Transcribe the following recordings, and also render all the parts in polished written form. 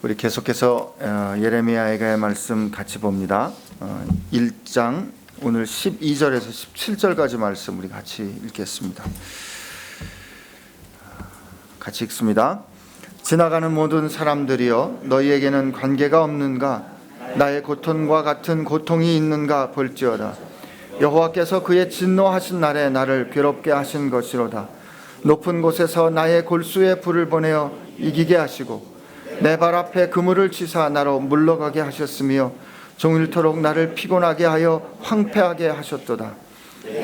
우리 계속해서 예레미야의 말씀 같이 봅니다. 1장 오늘 12절에서 17절까지 말씀 우리 같이 읽겠습니다. 같이 읽습니다. 지나가는 모든 사람들이여, 너희에게는 관계가 없는가? 나의 고통과 같은 고통이 있는가 볼지어다. 여호와께서 그의 진노하신 날에 나를 괴롭게 하신 것이로다. 높은 곳에서 나의 골수에 불을 보내어 이기게 하시고 내 발 앞에 그물을 치사 나로 물러가게 하셨으며 종일토록 나를 피곤하게 하여 황폐하게 하셨도다.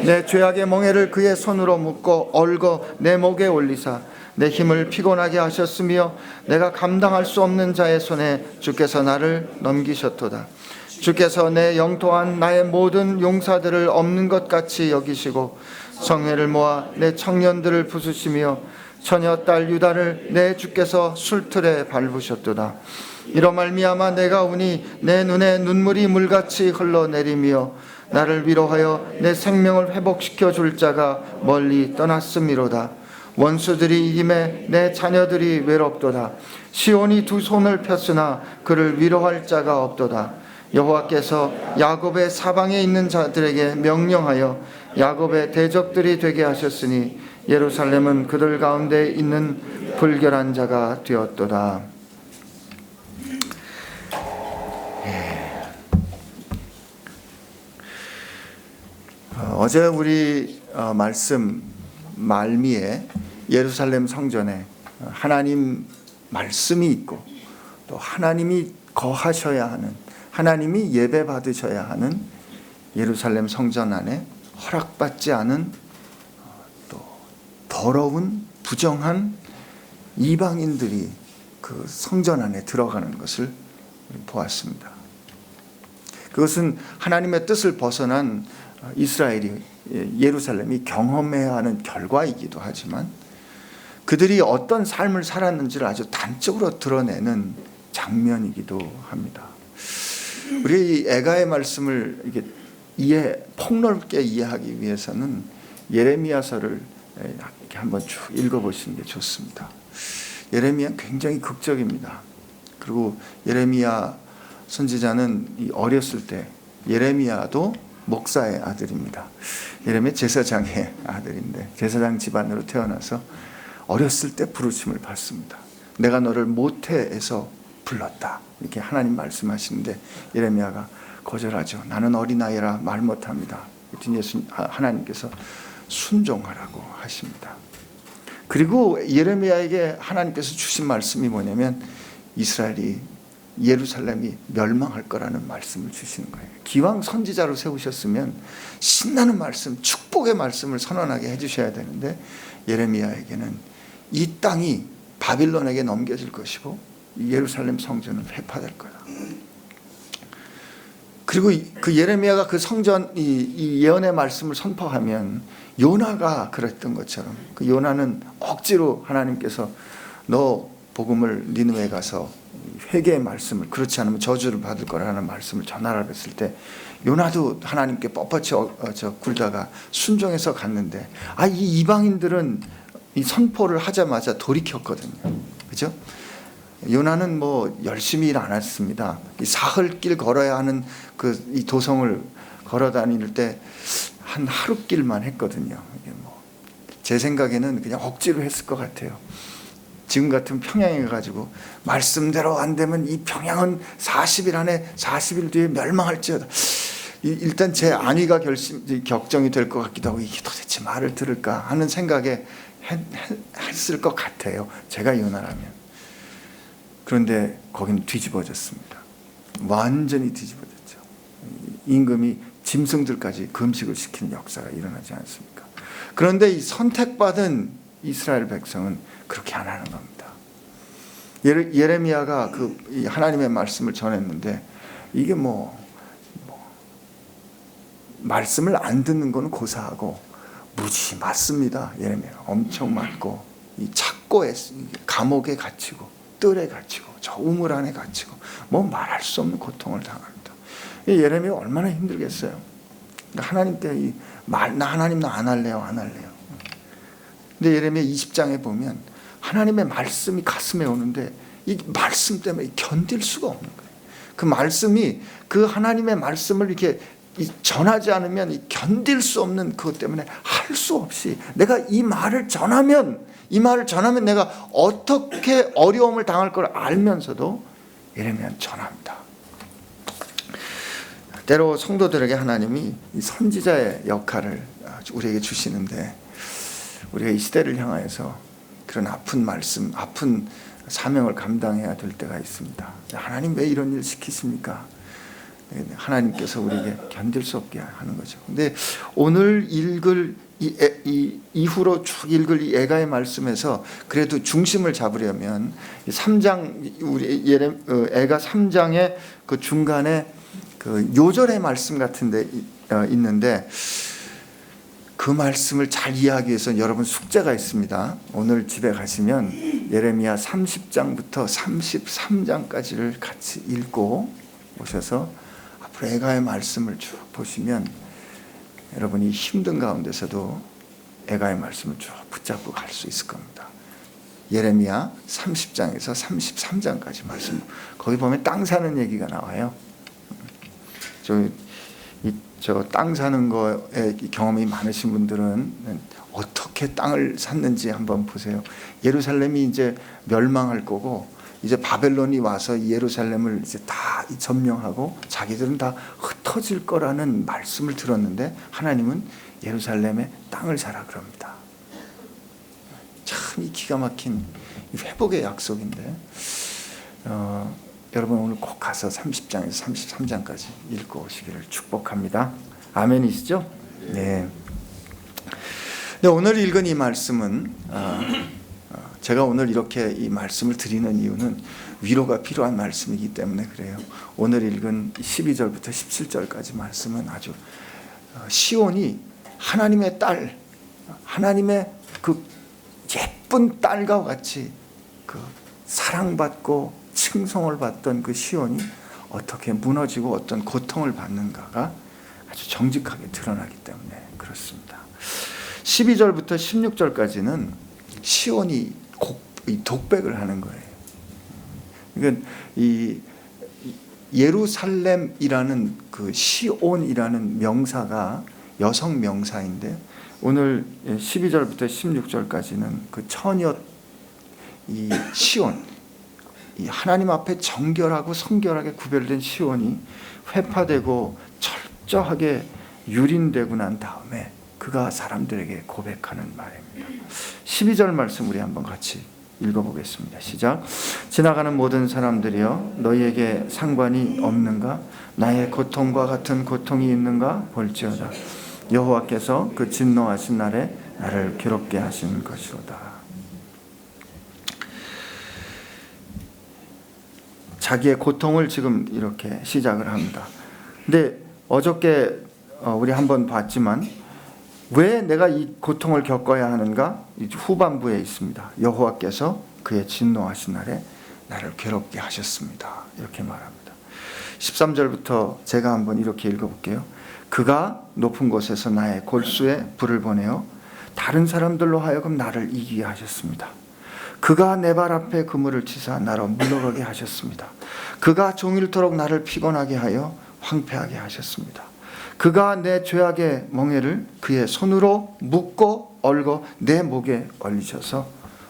내 죄악의 멍에를 그의 손으로 묶고 얽어 내 목에 올리사 내 힘을 피곤하게 하셨으며 내가 감당할 수 없는 자의 손에 주께서 나를 넘기셨도다. 주께서 내 영토한 나의 모든 용사들을 없는 것 같이 여기시고 성회를 모아 내 청년들을 부수시며 처녀 딸 유다를 내 주께서 술틀에 밟으셨도다. 이로 말미암아 내가 우니 내 눈에 눈물이 물같이 흘러내리며 나를 위로하여 내 생명을 회복시켜 줄 자가 멀리 떠났음이로다. 원수들이 이김에 내 자녀들이 외롭도다. 시온이 두 손을 폈으나 그를 위로할 자가 없도다. 여호와께서 야곱의 사방에 있는 자들에게 명령하여 야곱의 대적들이 되게 하셨으니 예루살렘은 그들 가운데 있는 불결한 자가 되었도다. 어제 우리 말씀 말미에 예루살렘 성전에 하나님 말씀이 있고 또 하나님이 거하셔야 하는, 하나님이 예배 받으셔야 하는 예루살렘 성전 안에 허락받지 않은 또 더러운 부정한 이방인들이 그 성전 안에 들어가는 것을 보았습니다. 그것은 하나님의 뜻을 벗어난 이스라엘이, 예루살렘이 경험해야 하는 결과이기도 하지만 그들이 어떤 삶을 살았는지를 아주 단적으로 드러내는 장면이기도 합니다. 우리 이 애가의 말씀을 이렇게 폭넓게 이해하기 위해서는 예레미야서를 이렇게 한번 쭉 읽어보시는 게 좋습니다. 예레미야 굉장히 극적입니다. 그리고 예레미야 선지자는 어렸을 때, 예레미야도 목사의 아들입니다. 예레미야 제사장의 아들인데 제사장 집안으로 태어나서 어렸을 때 부르심을 받습니다. 내가 너를 모태에서 불렀다, 이렇게 하나님 말씀하시는데 예레미야가 거절하죠. 나는 어린아이라 말 못합니다. 그랬더니 하나님께서 순종하라고 하십니다. 그리고 예레미야에게 하나님께서 주신 말씀이 뭐냐면 이스라엘이, 예루살렘이 멸망할 거라는 말씀을 주시는 거예요. 기왕 선지자로 세우셨으면 신나는 말씀, 축복의 말씀을 선언하게 해주셔야 되는데 예레미야에게는 이 땅이 바빌론에게 넘겨질 것이고 예루살렘 성전은 회파될 거다. 그리고 그 예레미야가 그 성전 이 예언의 말씀을 선포하면 요나가 그랬던 것처럼 그 요나는 억지로 하나님께서 너 복음을 니느웨에 가서 회개의 말씀을, 그렇지 않으면 저주를 받을 거라는 말씀을 전하라 그랬을 때 요나도 하나님께 뻣뻣이 굴다가 순종해서 갔는데 이 이방인들은 이 선포를 하자마자 돌이켰거든요. 그죠? 요나는 뭐 열심히 일 안 했습니다. 이 사흘길 걸어야 하는 이 도성을 걸어 다닐 때 한 하루길만 했거든요. 제 생각에는 그냥 억지로 했을 것 같아요. 지금 같은 평양에 가지고 말씀대로 안 되면 이 평양은 40일 안에 40일 뒤에 멸망할지어다. 일단 제 안위가 격정이 될 것 같기도 하고 이게 도대체 말을 들을까 하는 생각에 했을 것 같아요. 제가 요나라면. 그런데 거기는 뒤집어졌습니다. 완전히 뒤집어졌죠. 임금이 짐승들까지 금식을 시키는 역사가 일어나지 않습니까? 그런데 이 선택받은 이스라엘 백성은 그렇게 안 하는 겁니다. 예레미야가 이 하나님의 말씀을 전했는데 이게 말씀을 안 듣는 거는 고사하고 무지 맞습니다. 예레미야가 엄청 맞고 이 착고에, 감옥에 gat히고 뜰에 갇히고 저 우물 안에 갇히고 말할 수 없는 고통을 당합니다. 예레미야 얼마나 힘들겠어요. 하나님께 나 하나님 나 안 할래요. 근데 예레미야 20장에 보면 하나님의 말씀이 가슴에 오는데 이 말씀 때문에 견딜 수가 없는 거예요. 그 말씀이, 그 하나님의 말씀을 이렇게 전하지 않으면 견딜 수 없는 그것 때문에 할 수 없이, 내가 이 말을 전하면 내가 어떻게 어려움을 당할 걸 알면서도 예레미야는 전합니다. 때로 성도들에게 하나님이 이 선지자의 역할을 우리에게 주시는데, 우리가 이 시대를 향하여서 그런 아픈 말씀, 아픈 사명을 감당해야 될 때가 있습니다. 하나님 왜 이런 일 시키십니까? 하나님께서 우리에게 견딜 수 없게 하는 거죠. 근데 오늘 읽을 이후로 쭉 읽을 이 애가의 말씀에서 그래도 중심을 잡으려면 3장, 우리 애가 3장의 그 중간에 그 요절의 말씀 같은 데 있는데, 그 말씀을 잘 이해하기 위해서 여러분 숙제가 있습니다. 오늘 집에 가시면 예레미야 30장부터 33장까지를 같이 읽고 오셔서 앞으로 애가의 말씀을 쭉 보시면 여러분이 힘든 가운데서도 애가의 말씀을 쭉 붙잡고 갈 수 있을 겁니다. 예레미야 30장에서 33장까지 말씀, 거기 보면 땅 사는 얘기가 나와요. 저 땅 사는 거에 경험이 많으신 분들은 어떻게 땅을 샀는지 한번 보세요. 예루살렘이 이제 멸망할 거고, 이제 바벨론이 와서 예루살렘을 이제 다 점령하고 자기들은 다 흩어질 거라는 말씀을 들었는데, 하나님은 예루살렘에 땅을 사라 그럽니다. 참 이 기가 막힌 회복의 약속인데, 여러분 오늘 꼭 가서 30장에서 33장까지 읽고 오시기를 축복합니다. 아멘이시죠? 네. 근데 오늘 읽은 이 말씀은, 제가 오늘 이렇게 이 말씀을 드리는 이유는 위로가 필요한 말씀이기 때문에 그래요. 오늘 읽은 12절부터 17절까지 말씀은 아주 시온이 하나님의 딸, 하나님의 그 예쁜 딸과 같이 그 사랑받고 칭송을 받던 그 시온이 어떻게 무너지고 어떤 고통을 받는가가 아주 정직하게 드러나기 때문에 그렇습니다. 12절부터 16절까지는 시온이 독백을 하는 거예요. 그러니까 이 예루살렘이라는 그 시온이라는 명사가 여성 명사인데, 오늘 12절부터 16절까지는 그 처녀 이 시온, 이 하나님 앞에 정결하고 성결하게 구별된 시온이 회파되고 철저하게 유린되고 난 다음에 그가 사람들에게 고백하는 말입니다. 12절 말씀 우리 한번 같이 읽어보겠습니다. 시작. 지나가는 모든 사람들이여, 너희에게 상관이 없는가? 나의 고통과 같은 고통이 있는가? 볼지어다. 여호와께서 그 진노하신 날에 나를 괴롭게 하신 것이로다. 자기의 고통을 지금 이렇게 시작을 합니다. 근데 어저께 우리 한번 봤지만 왜 내가 이 고통을 겪어야 하는가? 후반부에 있습니다. 여호와께서 그의 진노하신 날에 나를 괴롭게 하셨습니다. 이렇게 말합니다. 13절부터 제가 한번 이렇게 읽어볼게요. 그가 높은 곳에서 나의 골수에 불을 보내어 다른 사람들로 하여금 나를 이기게 하셨습니다. 그가 내 발 앞에 그물을 치사 나로 물러가게 하셨습니다. 그가 종일토록 나를 피곤하게 하여 황폐하게 하셨습니다. 그가 내 죄악의 멍에를 그의 손으로 묶고 얽어 내 목에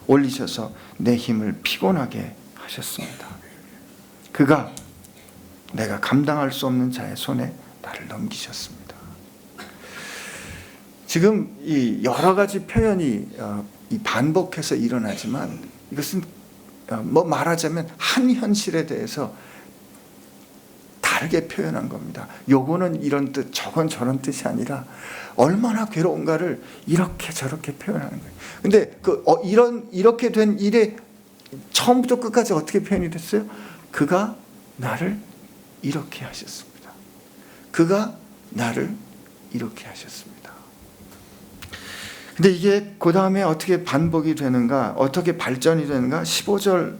올리셔서 내 힘을 피곤하게 하셨습니다. 그가 내가 감당할 수 없는 자의 손에 나를 넘기셨습니다. 지금 이 여러 가지 표현이 반복해서 일어나지만, 이것은 말하자면 한 현실에 대해서 다르게 표현한 겁니다. 요거는 이런 뜻, 저건 저런 뜻이 아니라 얼마나 괴로운가를 이렇게 저렇게 표현하는 거예요. 근데 이렇게 된 일에 처음부터 끝까지 어떻게 표현이 됐어요? 그가 나를 이렇게 하셨습니다. 그가 나를 이렇게 하셨습니다. 근데 이게 그 다음에 어떻게 반복이 되는가, 어떻게 발전이 되는가? 15절,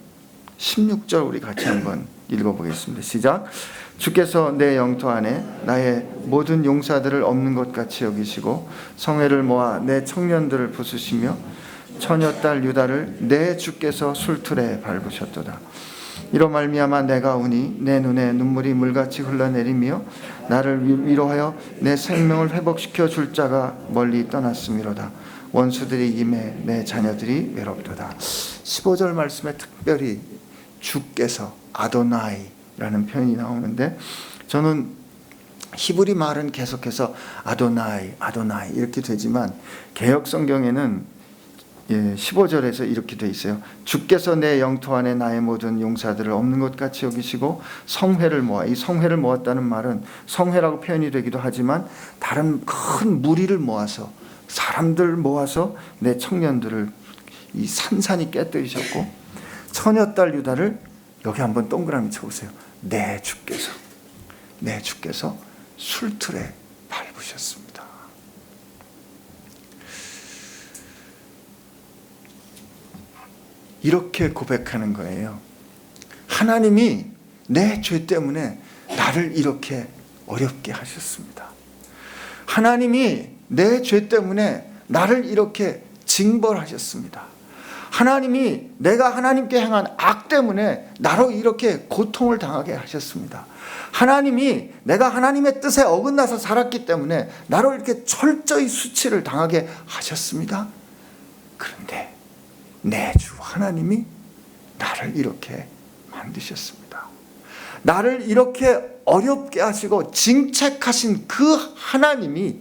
16절 우리 같이 한번 읽어보겠습니다. 시작. 주께서 내 영토 안에 나의 모든 용사들을 없는 것 같이 여기시고 성회를 모아 내 청년들을 부수시며 처녀딸 유다를 내 주께서 술틀에 밟으셨도다. 이로 말미암아 내가 우니 내 눈에 눈물이 물같이 흘러내리며 나를 위로하여 내 생명을 회복시켜 줄 자가 멀리 떠났음이로다. 원수들이 임해 내 자녀들이 외롭도다. 15절 말씀에 특별히 주께서 아도나이라는 표현이 나오는데, 저는 히브리 말은 계속해서 아도나이 이렇게 되지만 개역 성경에는 15절에서 이렇게 돼 있어요. 주께서 내 영토 안에 나의 모든 용사들을 없는 것 같이 여기시고 성회를 모아, 이 성회를 모았다는 말은 성회라고 표현이 되기도 하지만 다른 큰 무리를 모아서, 사람들 모아서 내 청년들을 이 산산이 깨뜨리셨고, 처녀딸 유다를 여기 한번 동그라미 쳐보세요. 내 주께서 술틀에 밟으셨습니다. 이렇게 고백하는 거예요. 하나님이 내 죄 때문에 나를 이렇게 어렵게 하셨습니다. 하나님이 내 죄 때문에 나를 이렇게 징벌하셨습니다. 하나님이 내가 하나님께 행한 악 때문에 나로 이렇게 고통을 당하게 하셨습니다. 하나님이 내가 하나님의 뜻에 어긋나서 살았기 때문에 나로 이렇게 철저히 수치를 당하게 하셨습니다. 그런데 내 주 하나님이 나를 이렇게 만드셨습니다. 나를 이렇게 어렵게 하시고 징책하신 그 하나님이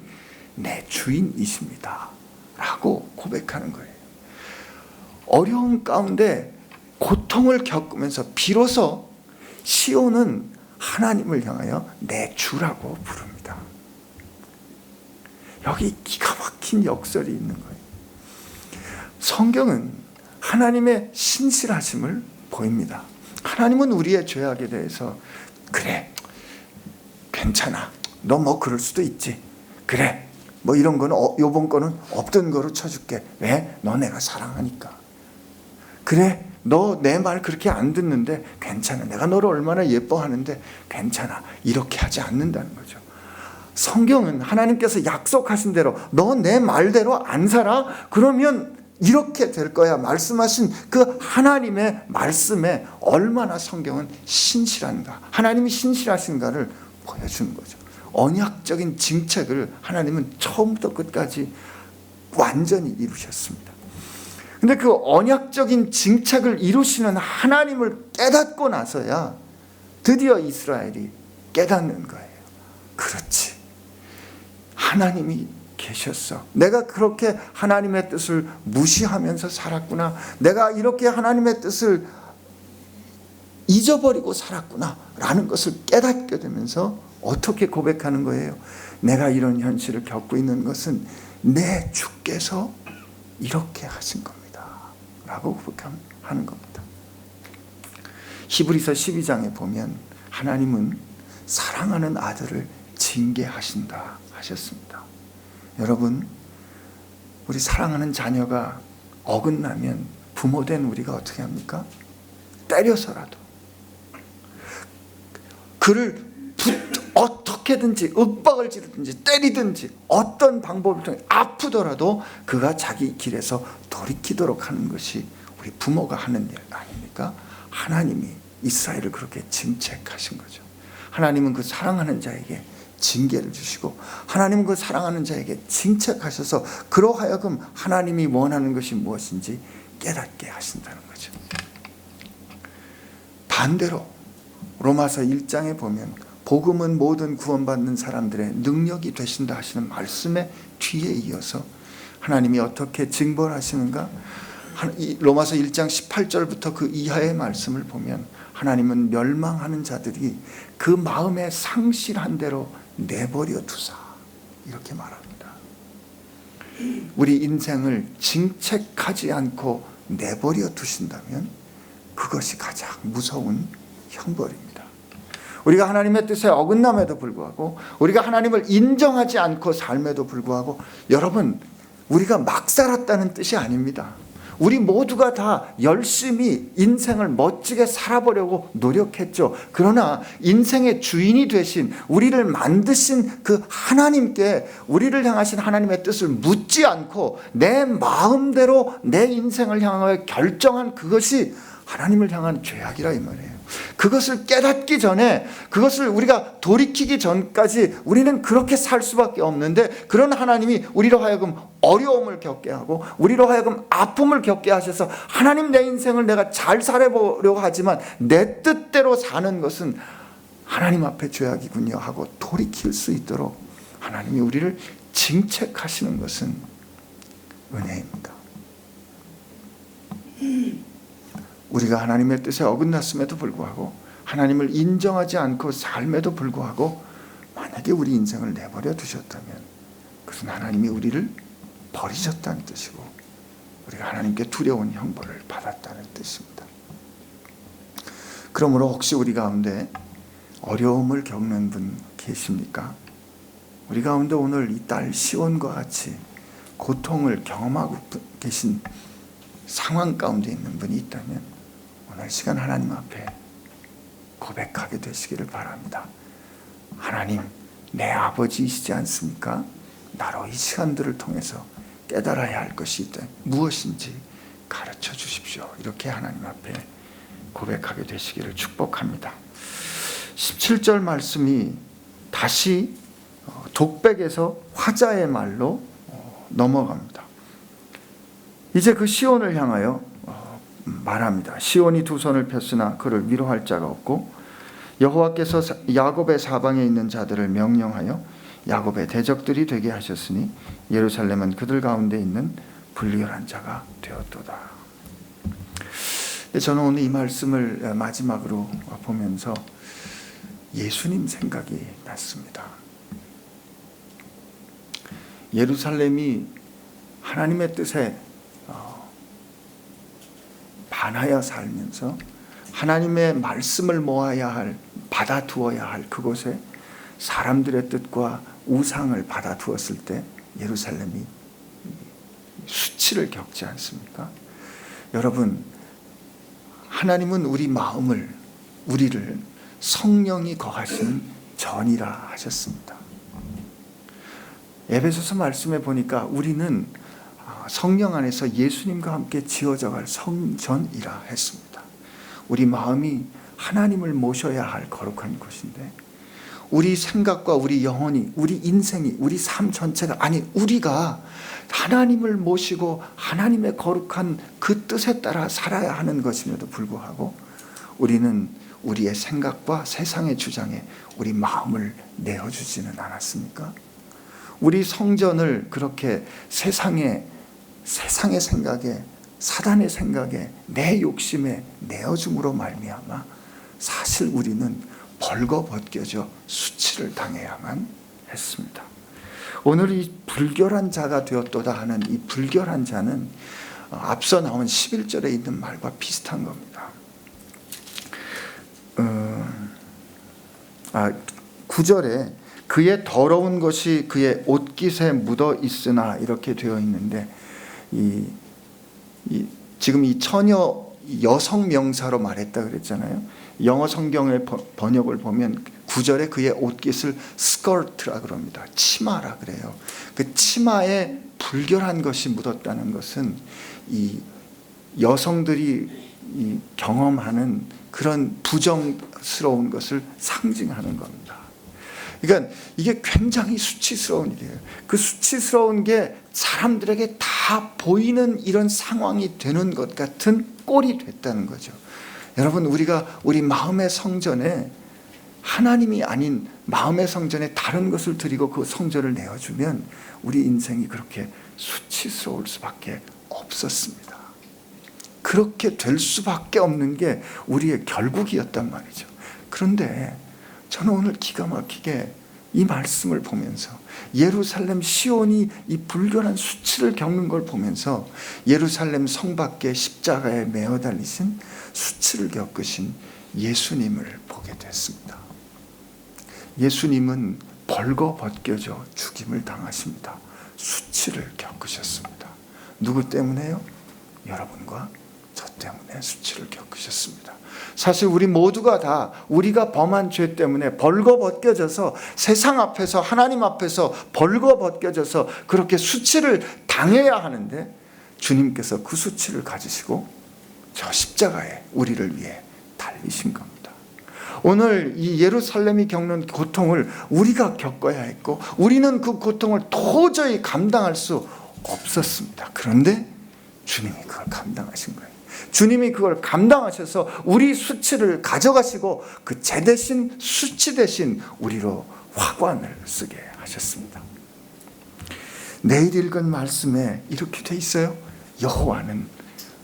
내 주인이십니다 라고 고백하는 거예요. 어려움 가운데 고통을 겪으면서 비로소 시온은 하나님을 향하여 내 주라고 부릅니다. 여기 기가 막힌 역설이 있는 거예요. 성경은 하나님의 신실하심을 보입니다. 하나님은 우리의 죄악에 대해서 그래, 괜찮아, 너 뭐 그럴 수도 있지, 그래, 뭐 이런 거는 요번 거는 없던 거로 쳐줄게. 왜? 너 내가 사랑하니까. 그래, 너 내 말 그렇게 안 듣는데 괜찮아, 내가 너를 얼마나 예뻐하는데 괜찮아. 이렇게 하지 않는다는 거죠. 성경은 하나님께서 약속하신 대로 너 내 말대로 안 살아? 그러면 이렇게 될 거야 말씀하신 그 하나님의 말씀에 얼마나 성경은 신실한가, 하나님이 신실하신가를 보여주는 거죠. 언약적인 징책을 하나님은 처음부터 끝까지 완전히 이루셨습니다. 근데 그 언약적인 징책을 이루시는 하나님을 깨닫고 나서야 드디어 이스라엘이 깨닫는 거예요. 그렇지, 하나님이 계셨어. 내가 그렇게 하나님의 뜻을 무시하면서 살았구나. 내가 이렇게 하나님의 뜻을 잊어버리고 살았구나 라는 것을 깨닫게 되면서 어떻게 고백하는 거예요? 내가 이런 현실을 겪고 있는 것은 내 주께서 이렇게 하신 겁니다 라고 고백하는 겁니다. 히브리서 12장에 보면 하나님은 사랑하는 아들을 징계하신다 하셨습니다. 여러분, 우리 사랑하는 자녀가 어긋나면 부모된 우리가 어떻게 합니까? 때려서라도 그를 어떻게든지 윽박을 지르든지 때리든지 어떤 방법을 통해 아프더라도 그가 자기 길에서 돌이키도록 하는 것이 우리 부모가 하는 일 아닙니까? 하나님이 이스라엘을 그렇게 징책하신 거죠. 하나님은 그 사랑하는 자에게 징계를 주시고 하나님은 그 사랑하는 자에게 징책하셔서 그러하여금 하나님이 원하는 것이 무엇인지 깨닫게 하신다는 거죠. 반대로 로마서 1장에 보면 복음은 모든 구원받는 사람들의 능력이 되신다 하시는 말씀의 뒤에 이어서 하나님이 어떻게 징벌하시는가? 로마서 1장 18절부터 그 이하의 말씀을 보면 하나님은 멸망하는 자들이 그 마음에 상실한 대로 내버려 두사 이렇게 말합니다. 우리 인생을 징책하지 않고 내버려 두신다면 그것이 가장 무서운 형벌입니다. 우리가 하나님의 뜻에 어긋남에도 불구하고 우리가 하나님을 인정하지 않고 삶에도 불구하고 여러분, 우리가 막 살았다는 뜻이 아닙니다. 우리 모두가 다 열심히 인생을 멋지게 살아보려고 노력했죠. 그러나 인생의 주인이 되신 우리를 만드신 그 하나님께 우리를 향하신 하나님의 뜻을 묻지 않고 내 마음대로 내 인생을 향하여 결정한 그것이 하나님을 향한 죄악이라 이 말이에요. 그것을 깨닫기 전에, 그것을 우리가 돌이키기 전까지 우리는 그렇게 살 수밖에 없는데, 그런 하나님이 우리로 하여금 어려움을 겪게 하고 우리로 하여금 아픔을 겪게 하셔서 하나님, 내 인생을 내가 잘 살아보려고 하지만 내 뜻대로 사는 것은 하나님 앞에 죄악이군요 하고 돌이킬 수 있도록 하나님이 우리를 징책하시는 것은 은혜입니다. 우리가 하나님의 뜻에 어긋났음에도 불구하고, 하나님을 인정하지 않고 삶에도 불구하고 만약에 우리 인생을 내버려 두셨다면 그것은 하나님이 우리를 버리셨다는 뜻이고 우리가 하나님께 두려운 형벌을 받았다는 뜻입니다. 그러므로 혹시 우리 가운데 어려움을 겪는 분 계십니까? 우리 가운데 오늘 이 딸 시온과 같이 고통을 경험하고 계신 상황 가운데 있는 분이 있다면 오늘 시간 하나님 앞에 고백하게 되시기를 바랍니다. 하나님, 내 아버지이시지 않습니까? 나로 이 시간들을 통해서 깨달아야 할 것이 있다. 무엇인지 가르쳐 주십시오. 이렇게 하나님 앞에 고백하게 되시기를 축복합니다. 17절 말씀이 다시 독백에서 화자의 말로 넘어갑니다. 이제 그 시온을 향하여 말합니다. 시온이 두 손을 폈으나 그를 위로할 자가 없고 여호와께서 야곱의 사방에 있는 자들을 명령하여 야곱의 대적들이 되게 하셨으니 예루살렘은 그들 가운데 있는 불결한 자가 되었도다. 저는 오늘 이 말씀을 마지막으로 보면서 예수님 생각이 났습니다. 예루살렘이 하나님의 뜻에 반하여 살면서 하나님의 말씀을 모아야 할, 받아두어야 할 그곳에 사람들의 뜻과 우상을 받아두었을 때 예루살렘이 수치를 겪지 않습니까? 여러분, 하나님은 우리 마음을, 우리를 성령이 거하시는 전이라 하셨습니다. 에베소서 말씀에 보니까 우리는 성령 안에서 예수님과 함께 지어져 갈 성전이라 했습니다. 우리 마음이 하나님을 모셔야 할 거룩한 곳인데 우리 생각과 우리 영혼이, 우리 인생이, 우리 삶 전체가, 아니 우리가 하나님을 모시고 하나님의 거룩한 그 뜻에 따라 살아야 하는 것임에도 불구하고 우리는 우리의 생각과 세상의 주장에 우리 마음을 내어주지는 않았습니까? 우리 성전을 그렇게 세상의 생각에, 사단의 생각에, 내 욕심에 내어줌으로 말미암아 사실 우리는 벌거벗겨져 수치를 당해야만 했습니다. 오늘 이 불결한 자가 되었도다 하는 이 불결한 자는 앞서 나온 11절에 있는 말과 비슷한 겁니다. 9절에 그의 더러운 것이 그의 옷깃에 묻어 있으나 이렇게 되어 있는데 지금 이 처녀 여성 명사로 말했다 그랬잖아요. 영어 성경의 번역을 보면 9절에 그의 옷깃을 스커트라 그럽니다. 치마라 그래요. 그 치마에 불결한 것이 묻었다는 것은 이 여성들이 경험하는 그런 부정스러운 것을 상징하는 겁니다. 그러니까 이게 굉장히 수치스러운 일이에요. 그 수치스러운 게 사람들에게 다 보이는 이런 상황이 되는 것 같은 꼴이 됐다는 거죠. 여러분, 우리가 우리 마음의 성전에 하나님이 아닌 마음의 성전에 다른 것을 드리고 그 성전을 내어주면 우리 인생이 그렇게 수치스러울 수밖에 없었습니다. 그렇게 될 수밖에 없는 게 우리의 결국이었단 말이죠. 그런데 저는 오늘 기가 막히게 이 말씀을 보면서 예루살렘 시온이 이 불결한 수치를 겪는 걸 보면서 예루살렘 성 밖에 십자가에 매어 달리신 수치를 겪으신 예수님을 보게 됐습니다. 예수님은 벌거벗겨져 죽임을 당하십니다. 수치를 겪으셨습니다. 누구 때문에요? 여러분과 저 때문에 수치를 겪으셨습니다. 사실 우리 모두가 다 우리가 범한 죄 때문에 벌거벗겨져서 세상 앞에서, 하나님 앞에서 벌거벗겨져서 그렇게 수치를 당해야 하는데 주님께서 그 수치를 가지시고 저 십자가에 우리를 위해 달리신 겁니다. 오늘 이 예루살렘이 겪는 고통을 우리가 겪어야 했고 우리는 그 고통을 도저히 감당할 수 없었습니다. 그런데 주님이 그걸 감당하신 거예요. 주님이 그걸 감당하셔서 우리 수치를 가져가시고 그 죄 대신 수치 대신 우리로 화관을 쓰게 하셨습니다. 내일 읽은 말씀에 이렇게 돼 있어요. 여호와는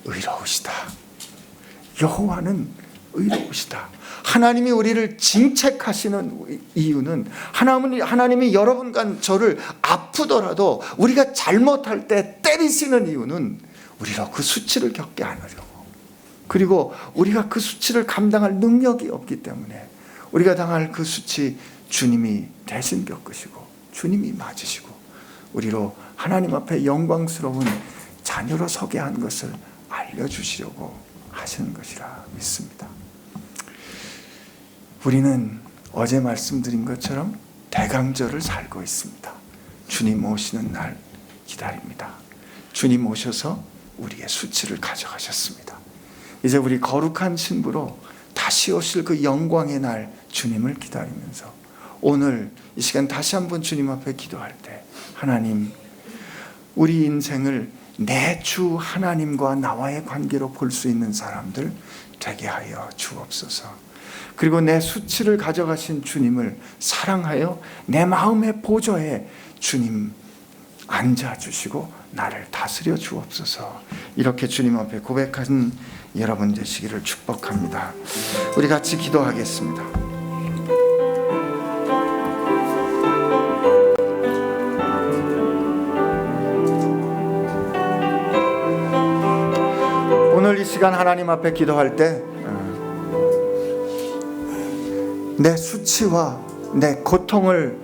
의로우시다. 여호와는 의로우시다. 하나님이 우리를 징책하시는 이유는 하나님이 여러분과 저를 아프더라도 우리가 잘못할 때 때리시는 이유는 우리로 그 수치를 겪게 하려고, 그리고 우리가 그 수치를 감당할 능력이 없기 때문에 우리가 당할 그 수치 주님이 대신 겪으시고 주님이 맞으시고 우리로 하나님 앞에 영광스러운 자녀로 서게 한 것을 알려주시려고 하시는 것이라 믿습니다. 우리는 어제 말씀드린 것처럼 대강절을 살고 있습니다. 주님 오시는 날 기다립니다. 주님 오셔서 우리의 수치를 가져가셨습니다. 이제 우리 거룩한 신부로 다시 오실 그 영광의 날 주님을 기다리면서 오늘 이 시간 다시 한번 주님 앞에 기도할 때, 하나님, 우리 인생을 내 주 하나님과 나와의 관계로 볼 수 있는 사람들 되게 하여 주옵소서. 그리고 내 수치를 가져가신 주님을 사랑하여 내 마음의 보좌에 주님 앉아주시고 나를 다스려 주옵소서. 이렇게 주님 앞에 고백하는 여러분 되시기를 축복합니다. 우리 같이 기도하겠습니다. 오늘 이 시간 하나님 앞에 기도할 때 내 수치와 내 고통을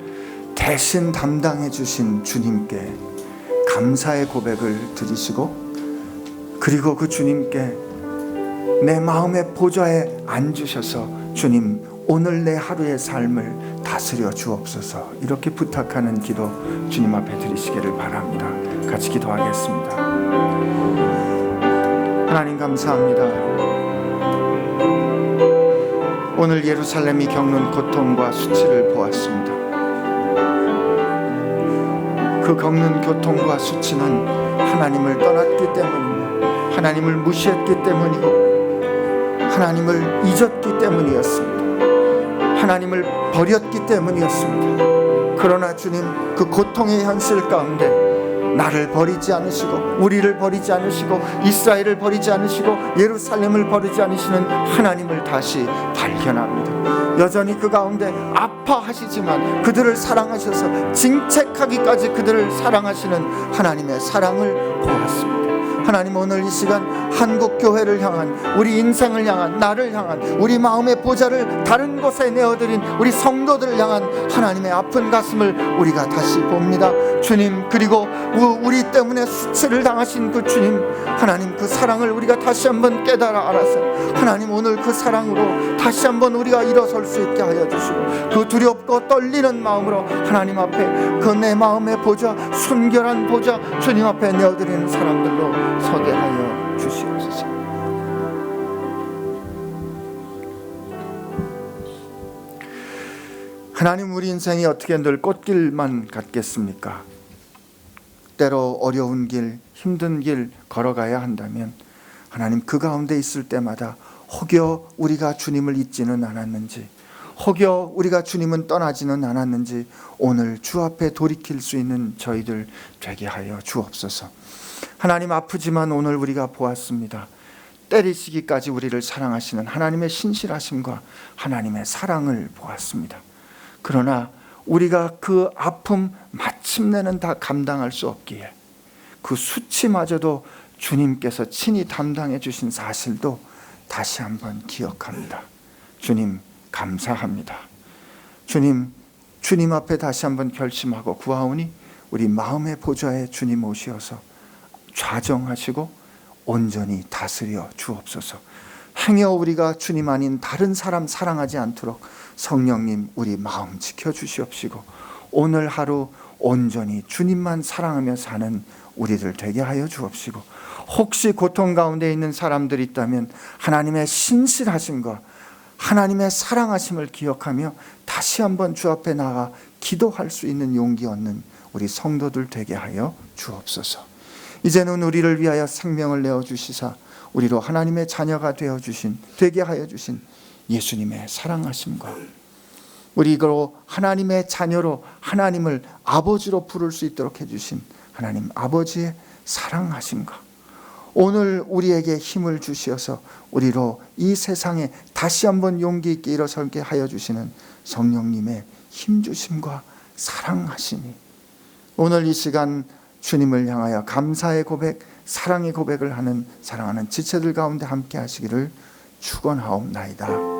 대신 담당해 주신 주님께 감사의 고백을 드리시고, 그리고 그 주님께 내 마음의 보좌에 앉으셔서 주님, 오늘 내 하루의 삶을 다스려 주옵소서. 이렇게 부탁하는 기도 주님 앞에 드리시기를 바랍니다. 같이 기도하겠습니다. 하나님 감사합니다. 오늘 예루살렘이 겪는 고통과 수치를 보았습니다. 그 겪는 고통과 수치는 하나님을 떠났기 때문이고 하나님을 무시했기 때문이고 하나님을 잊었기 때문이었습니다. 하나님을 버렸기 때문이었습니다. 그러나 주님, 그 고통의 현실 가운데 나를 버리지 않으시고 우리를 버리지 않으시고 이스라엘을 버리지 않으시고 예루살렘을 버리지 않으시는 하나님을 다시 발견합니다. 여전히 그 가운데 아파하시지만 그들을 사랑하셔서 징책하기까지 그들을 사랑하시는 하나님의 사랑을 보았습니다. 하나님, 오늘 이 시간 한국 교회를 향한, 우리 인생을 향한, 나를 향한, 우리 마음의 보좌를 다른 곳에 내어드린 우리 성도들을 향한 하나님의 아픈 가슴을 우리가 다시 봅니다. 주님, 그리고 우리 때문에 수치를 당하신 그 주님, 하나님, 그 사랑을 우리가 다시 한번 깨달아 알아서 하나님, 오늘 그 사랑으로 다시 한번 우리가 일어설 수 있게 하여 주시고, 그 두렵고 떨리는 마음으로 하나님 앞에 그 내 마음의 보좌, 순결한 보좌 주님 앞에 내어드리는 사람들로 서게 하여 주시옵소서. 하나님, 우리 인생이 어떻게 늘 꽃길만 같겠습니까? 때로 어려운 길, 힘든 길 걸어가야 한다면 하나님, 그 가운데 있을 때마다 혹여 우리가 주님을 잊지는 않았는지, 혹여 우리가 주님은 떠나지는 않았는지 오늘 주 앞에 돌이킬 수 있는 저희들 되게 하여 주옵소서. 하나님, 아프지만 오늘 우리가 보았습니다. 때리시기까지 우리를 사랑하시는 하나님의 신실하심과 하나님의 사랑을 보았습니다. 그러나 우리가 그 아픔 마침내는 다 감당할 수 없기에 그 수치마저도 주님께서 친히 담당해 주신 사실도 다시 한번 기억합니다. 주님, 감사합니다. 주님 앞에 다시 한번 결심하고 구하오니 우리 마음의 보좌에 주님 오시어서 좌정하시고 온전히 다스려 주옵소서. 행여 우리가 주님 아닌 다른 사람 사랑하지 않도록 성령님 우리 마음 지켜주시옵시고 오늘 하루 온전히 주님만 사랑하며 사는 우리들 되게 하여 주옵시고, 혹시 고통 가운데 있는 사람들이 있다면 하나님의 신실하심과 하나님의 사랑하심을 기억하며 다시 한번 주 앞에 나가 기도할 수 있는 용기 얻는 우리 성도들 되게 하여 주옵소서. 이제는 우리를 위하여 생명을 내어주시사 우리로 하나님의 자녀가 되게 하여 주신 예수님의 사랑하심과 우리로 하나님의 자녀로 하나님을 아버지로 부를 수 있도록 해주신 하나님 아버지의 사랑하심과 오늘 우리에게 힘을 주시어서 우리로 이 세상에 다시 한번 용기 있게 일어서게 하여 주시는 성령님의 힘주심과 사랑하심이 오늘 이 시간 주님을 향하여 감사의 고백, 사랑의 고백을 하는 사랑하는 지체들 가운데 함께 하시기를 축원하옵나이다.